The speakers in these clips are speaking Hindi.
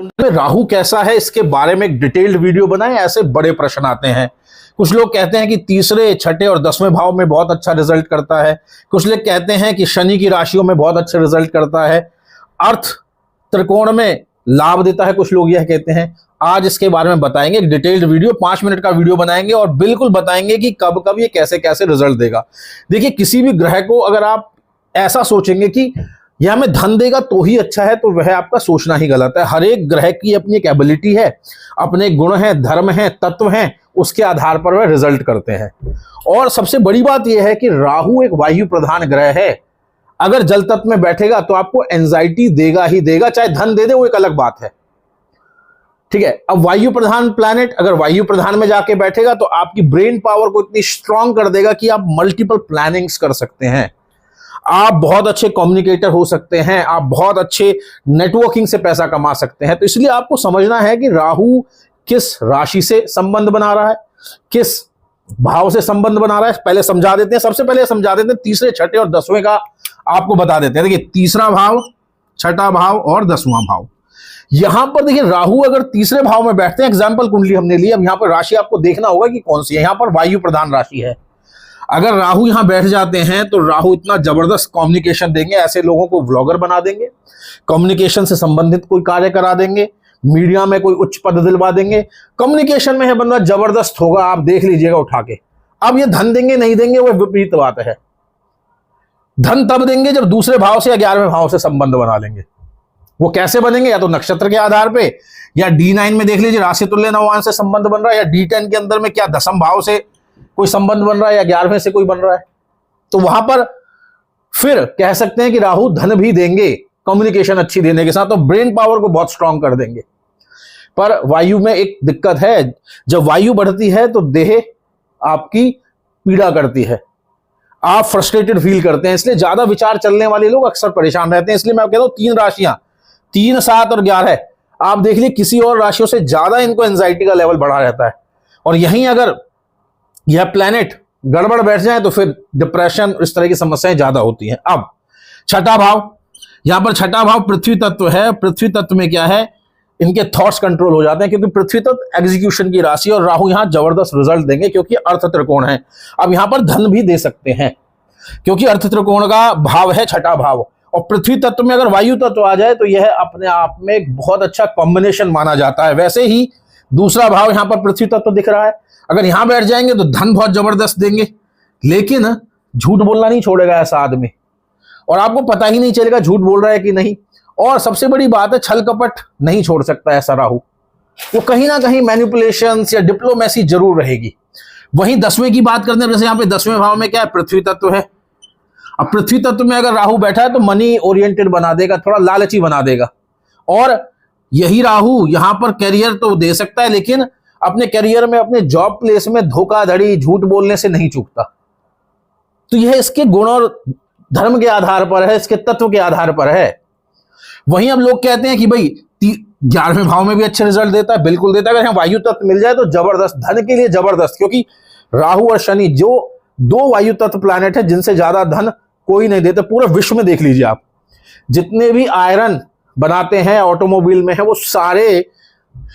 कुंडली में राहु कैसा है इसके बारे में एक डिटेल्ड वीडियो बनाए, ऐसे बड़े प्रश्न आते हैं। कुछ लोग कहते हैं कि तीसरे, छठे और 10वें भाव में बहुत अच्छा रिजल्ट करता है। कुछ लोग कहते हैं कि शनि की राशियों में बहुत अच्छा रिजल्ट करता है, अर्थ त्रिकोण में लाभ देता है, कुछ लोग यह कहते हैं। आज इसके बारे में बताएंगे, एक डिटेल्ड वीडियो 5 मिनट का वीडियो बनाएंगे और बिल्कुल बताएंगे कि कब कब ये कैसे कैसे रिजल्ट देगा। देखिए, किसी भी ग्रह को अगर आप ऐसा सोचेंगे कि यह हमें धन देगा तो ही अच्छा है, तो वह आपका सोचना ही गलत है। हर एक ग्रह की अपनी एक एबिलिटी है, अपने गुण हैं, धर्म हैं, तत्व हैं, उसके आधार पर वह रिजल्ट करते हैं। और सबसे बड़ी बात यह है कि राहु एक वायु प्रधान ग्रह है। अगर जल तत्व में बैठेगा तो आपको एंजाइटी देगा ही देगा, चाहे धन दे दे वो एक अलग बात है, ठीक है। अब वायु प्रधान प्लैनेट अगर वायु प्रधान में जाके बैठेगा तो आपकी ब्रेन पावर को इतनी स्ट्रांग कर देगा कि आप मल्टीपल प्लानिंग्स कर सकते हैं, आप बहुत अच्छे कम्युनिकेटर हो सकते हैं, आप बहुत अच्छे नेटवर्किंग से पैसा कमा सकते हैं। तो इसलिए आपको समझना है कि राहु किस राशि से संबंध बना रहा है, किस भाव से संबंध बना रहा है, पहले समझा देते हैं। सबसे पहले समझा देते हैं तीसरे, छठे और 10वें का आपको बता देते हैं। देखिए, तीसरा भाव, छठा भाव और 10वां भाव। यहां पर देखिए, राहु अगर तीसरे भाव में बैठते हैं, एग्जाम्पल कुंडली हमने ली, अब यहां पर राशि आपको देखना होगा कि कौन सी है। यहां पर वायु प्रधान राशि है। अगर राहु यहां बैठ जाते हैं तो राहु इतना जबरदस्त कम्युनिकेशन देंगे, ऐसे लोगों को व्लॉगर बना देंगे, कम्युनिकेशन से संबंधित कोई कार्य करा देंगे, मीडिया में कोई उच्च पद दिलवा देंगे। कम्युनिकेशन में है बंदा जबरदस्त होगा, आप देख लीजिएगा उठा के। अब ये धन देंगे नहीं देंगे वो विपरीत बात है। धन तब देंगे जब दूसरे भाव से या 11वें भाव से संबंध बना लेंगे। वो कैसे बनेंगे? या तो नक्षत्र के आधार पे, या D9 में देख लीजिए राशि तुल्य नववान से संबंध बन रहा है, या D10 के अंदर में क्या 10वें भाव से कोई संबंध बन रहा है, या 11वें से कोई बन रहा है। तो वहां पर फिर कह सकते हैं कि राहु धन भी देंगे कम्युनिकेशन अच्छी देने के साथ, तो ब्रेन पावर को बहुत स्ट्रांग कर देंगे। पर वायु में एक दिक्कत है, जब वायु बढ़ती है तो देह आपकी पीड़ा करती है, आप फ्रस्ट्रेटेड फील करते हैं, इसलिए ज्यादा विचार चलने वाले लोग अक्सर परेशान रहते हैं। इसलिए मैं कहता हूं 3 राशियां, 3, 7 और 11, आप देख लीजिए किसी और राशियों से ज्यादा इनको एंजाइटी का लेवल बढ़ा रहता है। और यहीं अगर यह प्लैनेट गड़बड़ बैठ जाए तो फिर डिप्रेशन, इस तरह की समस्याएं ज्यादा होती हैं। अब छठा भाव, यहां पर छठा भाव पृथ्वी तत्व है। पृथ्वी तत्व में क्या है, इनके थॉट्स कंट्रोल हो जाते हैं, क्योंकि पृथ्वी तत्व एग्जीक्यूशन की राशि, और राहु यहां जबरदस्त रिजल्ट देंगे क्योंकि अर्थ त्रिकोण है। अब यहां पर धन भी दे सकते हैं क्योंकि अर्थ त्रिकोण का भाव है छठा भाव। और पृथ्वी तत्व में अगर वायु तत्व आ जाए तो यह अपने आप में एक बहुत अच्छा कॉम्बिनेशन माना जाता है। वैसे ही दूसरा भाव यहां पर पृथ्वी तत्व दिख रहा है, अगर यहां बैठ जाएंगे तो धन बहुत जबरदस्त देंगे, लेकिन झूठ बोलना नहीं छोड़ेगा ऐसा आदमी, और आपको पता ही नहीं चलेगा झूठ बोल रहा है कि नहीं। और सबसे बड़ी बात है, छल कपट नहीं छोड़ सकता ऐसा राहु, वो कहीं ना कहीं मैनिपुलेशंस या डिप्लोमेसी जरूर रहेगी। वहीं 10वें की बात करते हैं, जैसे यहां पे 10वें भाव में क्या है, पृथ्वी तत्व है। अब पृथ्वी तत्व में अगर राहु बैठा है तो मनी ओरिएंटेड बना देगा, थोड़ा लालची बना देगा। और यही राहु यहां पर कैरियर तो दे सकता है, लेकिन अपने कैरियर में, अपने जॉब प्लेस में धोखाधड़ी, झूठ बोलने से नहीं चूकता। तो यह इसके गुण और धर्म के आधार पर है, इसके तत्व के आधार पर है। वहीं अब लोग कहते हैं कि भाई 11वें भाव में भी अच्छे रिजल्ट देता है, बिल्कुल देता है। अगर यहाँ वायु तत्व मिल जाए तो जबरदस्त, धन के लिए जबरदस्त, क्योंकि राहु और शनि जो 2 वायु तत्व प्लैनेट है जिनसे ज्यादा धन कोई नहीं देता। पूरे विश्व में देख लीजिए आप, जितने भी आयरन बनाते हैं ऑटोमोबाइल में है वो सारे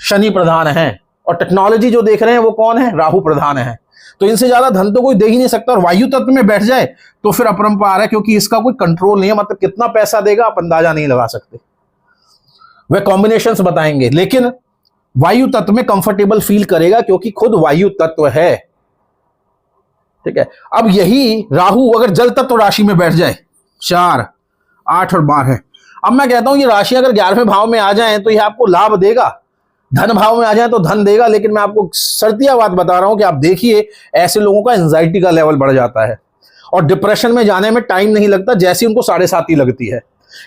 शनि प्रधान हैं, और टेक्नोलॉजी जो देख रहे हैं वो कौन है, राहु प्रधान है। तो इनसे ज्यादा धन तो कोई दे ही नहीं सकता। और वायु तत्व में बैठ जाए तो फिर अपरंपार है, क्योंकि इसका कोई कंट्रोल नहीं है, मतलब कितना पैसा देगा आप अंदाजा नहीं लगा सकते। वे कॉम्बिनेशंस बताएंगे, लेकिन वायु तत्व में कंफर्टेबल फील करेगा क्योंकि खुद वायु तत्व है, ठीक है। अब यही राहु अगर जल तत्व राशि में बैठ जाए, 4, 8 और 12 है। अब मैं कहता हूं ये राशि अगर 11वें भाव में आ जाए तो यह आपको लाभ देगा, धन भाव में आ जाए तो धन देगा। लेकिन मैं आपको शर्तिया बात बता रहा हूं कि आप देखिए ऐसे लोगों का एंजाइटी का लेवल बढ़ जाता है और डिप्रेशन में जाने में टाइम नहीं लगता, जैसी उनको 7.5 लगती है।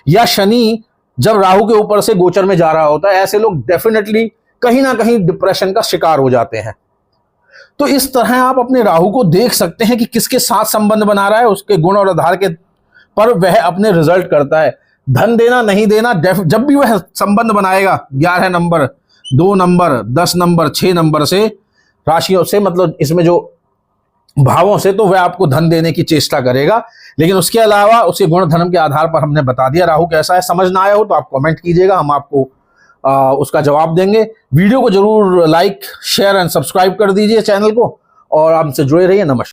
या शनि जब राहु के ऊपर से गोचर में जा रहा होता है, ऐसे लोग डेफिनेटली कहीं ना कहीं डिप्रेशन का शिकार हो जाते हैं। तो इस तरह आप अपने राहु को देख सकते हैं कि किसके साथ संबंध बना रहा है, उसके गुण और आधार के पर वह अपने रिजल्ट करता है। धन देना नहीं देना, जब भी वह संबंध बनाएगा 11 नंबर, 2 नंबर, 10 नंबर, 6 नंबर से राशियों से, मतलब इसमें जो भावों से, तो वह आपको धन देने की चेष्टा करेगा। लेकिन उसके अलावा उसके गुण धर्म के आधार पर हमने बता दिया राहु कैसा है। समझ ना आया हो तो आप कमेंट कीजिएगा, हम आपको उसका जवाब देंगे। वीडियो को जरूर लाइक, शेयर एंड सब्सक्राइब कर दीजिए चैनल को और हमसे जुड़े रहिए। नमस्कार।